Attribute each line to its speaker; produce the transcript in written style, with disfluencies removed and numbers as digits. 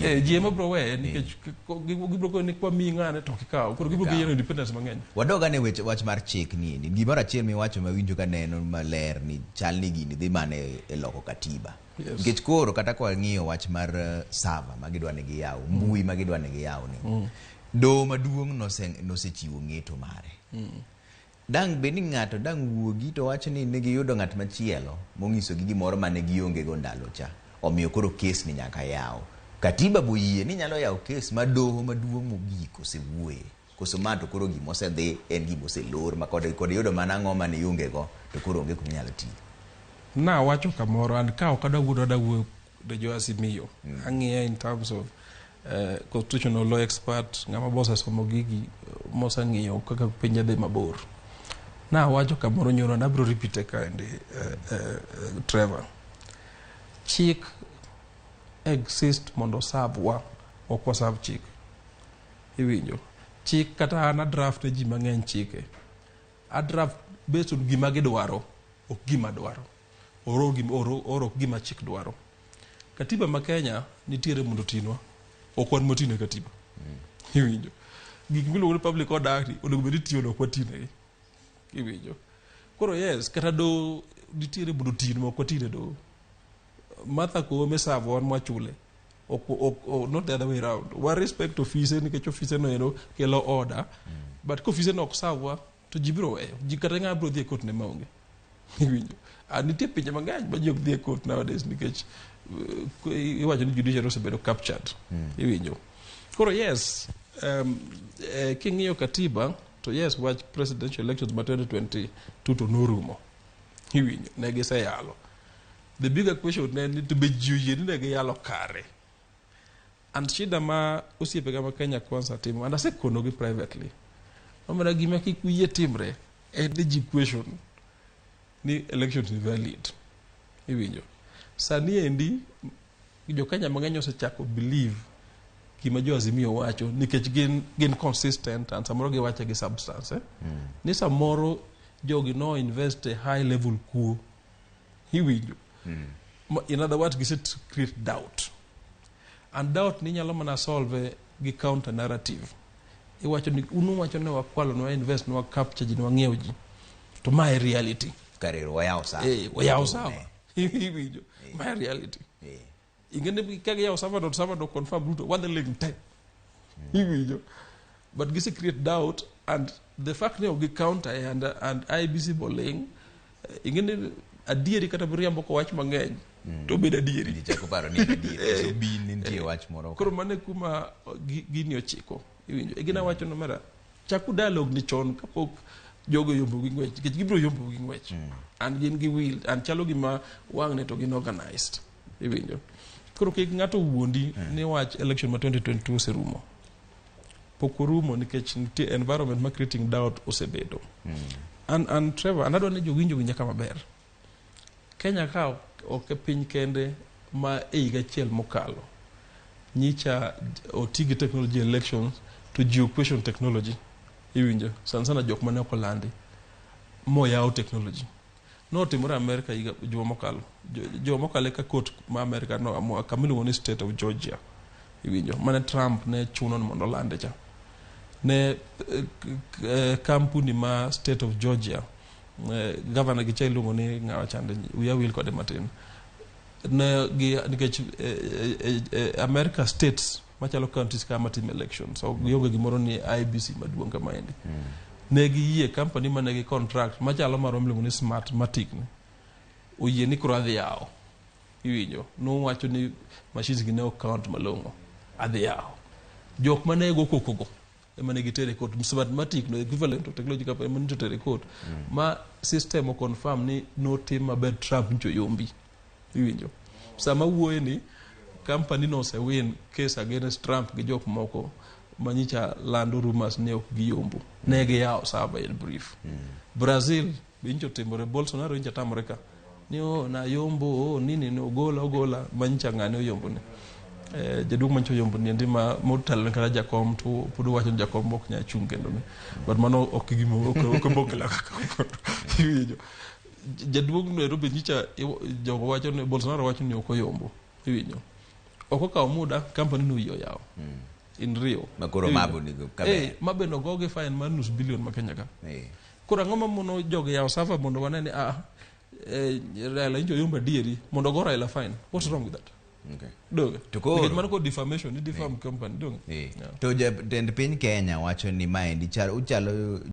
Speaker 1: Jema bro we nikech gibro ko ni kwa mi ngane to kikaw koro gibro giyeno independence mang'eny.
Speaker 2: Wadoga ne wach mar chik ni gimoro achiel miwacho mawinjo ka neno maler ni chal ni gini dhi mane e loko katiba. Nikech koro kata kwa ng'iyo wach mar server magidwa ne giyaw mbui magidwa ne giyaw ni do maduong' nosechiwo ng'eto mare. Dang beni ng'ato dang wuogi to wacho ni ne giyudo ng'at machielo monyiso gi gimoro mane gionge go ndalo cha omiyo koro kes ni nyaka yaw. Katiba boyie ni nyalo yaw kes madoho maduong' mogik osewuoye koso mato koro gimose dhi en gimose lor ma kod yudo mana ng'oma ne yunge go to koro onge kunyalo ti.
Speaker 1: Na wacho kamoro and ka okada wuoyo de jo Azimio ang'iye in terms of constitutional law expert ng'ama bosa somo gigi mosa ng'iyo kaka pinje dhi mabor. Na wacho kamoro nyono na bro repeat ka ndi Trevor. Chik exist mondo sabwa okwa sab chik. Iwinjo. Chik kata na draft ji mang'eny chike. A draft based on gima gidwaro ok gima dwaro. Oro gima chik dwaro. Katiba ma Kenya nitiere mondo tinwa. Okwan motine katiba. Iwinjo. Gik miluongo ni Public Order Act onego bed tiyo no kwa tine. Iwinjo. Koro yes, kata do nitiere mondo tinwa kwa tine do. Martha Koome serve one mwachule. Not the other way around. One respect office nikech office no kelo order. But ko office no serve to jibiro weyo. Jikata nga bro dhie court ne maonge. Iwinjo. Nitie pinje mang'eny ma jok dhie court nowadays nikech iwacho ni judiciary osebedo captured. Iwinjo. Koro yes, king'iyo katiba to yes watch presidential elections ma 2022 to norumo. Iwinjo. Ne giseyalo. The bigger question then to be judged in the yellow kare. And shida ma osiepe kama Kenya Kwanza team and I say konogi privately. Omara gima kikuye timre the question ni elections is valid. Iwinjo. Sani endi jo Kenya mang'eny osechako believe gima jo Azimio wacho nikech gin consistent and samoro giwacho gi substance. Ni samoro jogi no invest a high level kuo. Iwinjo. In other words, giset create doubt. And doubt ni nyalo mana solve gi counter narrative. Iwacho ni unu wacho ne wakwalo no invest no capture ji no ng'iew ji. To my reality.
Speaker 2: Karero wayaw sa.
Speaker 1: Wayaw sa. Iwinjo. My reality. Ingene kage yaw sa do confirm bruto what the ling thii. Iwinjo. But giset create doubt and the fact ni gi counter and IEBC bowling ingene adieri kata biriambo ko wach mang'eny to bed adieri
Speaker 2: chako paro ni adieri so bin nitie wach moro
Speaker 1: koro mane kuma gini ochiko iwinjo gina wacho no mera chaku dialogue ni chon kapok jogo yombo gi ng'wech kech gibro yombo gi ng'wech and gin gi will and chalo gima wang ne to gin organized iwinjo koro kik ng'ato wuondi ni wach election ma 2022 serumo pokorumo nikech nitie environment ma creating doubt osebedo and Trevor anadwa ne jowinjo nyaka maber Kenya ka ok piny kende ma higa achiel mokalo nyicha otigi technology elections to geoquestion technology iwinjo sana jok mane okolandi moyaw technology no timore America higa juma mokalo ka court ma America no amua kamiluongo ni state of Georgia iwinjo mane Trump ne chuno ni mondo lande cha ne kampuni ma state of Georgia governor gicha iluongo ni ng'awa chande uya wil kode matin ne nikech America states machalo counties kama tim elections so gionge gimoro ni IEBC maduong' kama endi ne giyie company mane gi contract machalo marom iluongo ni Smartmatic ni oyie ni koro adhi yawo iwinjo no wacho ni machines gi ne account malong'o adhi yawo jok mane go kokogo emane gitere court Smartmatic no equivalent of technology kapa emane gitere court ma system o confirm ni no tim maber Trump ncho yombi iwinjo sama wuoye ni company no se win case against Trump gi jok moko manyicha lando rumors ne ok giyombo ne gi yawo saba in brief Brazil bincho timore Bolsonaro incha tamore ka ni na yombo nini no ogola manyicha ngane oyombo ni jaduk mancho yombo ni ndima motal kala jakom to pudo wacho jakom ok nya chung kendo ni but mano ok gimo ok mbokla iwinjo jaduk no Nairobi nyicha jogo wacho ni Bolsonaro wacho ni ok oyombo iwinjo Okokawo muda company no yo yawo. In Rio.
Speaker 2: Makoro mabu ni kabe.
Speaker 1: Mabe no goge fine man nus billion ma Kenya ka. Kura ngoma mono joge yawo safa mondo wanene Raila injo yomba dieri mondo go Raila fine. What's wrong with that?
Speaker 2: Okay.
Speaker 1: Doge.
Speaker 2: Because
Speaker 1: man ko defamation, ni defam company doge.
Speaker 2: To je piny Kenya wacho ni maendi uchalo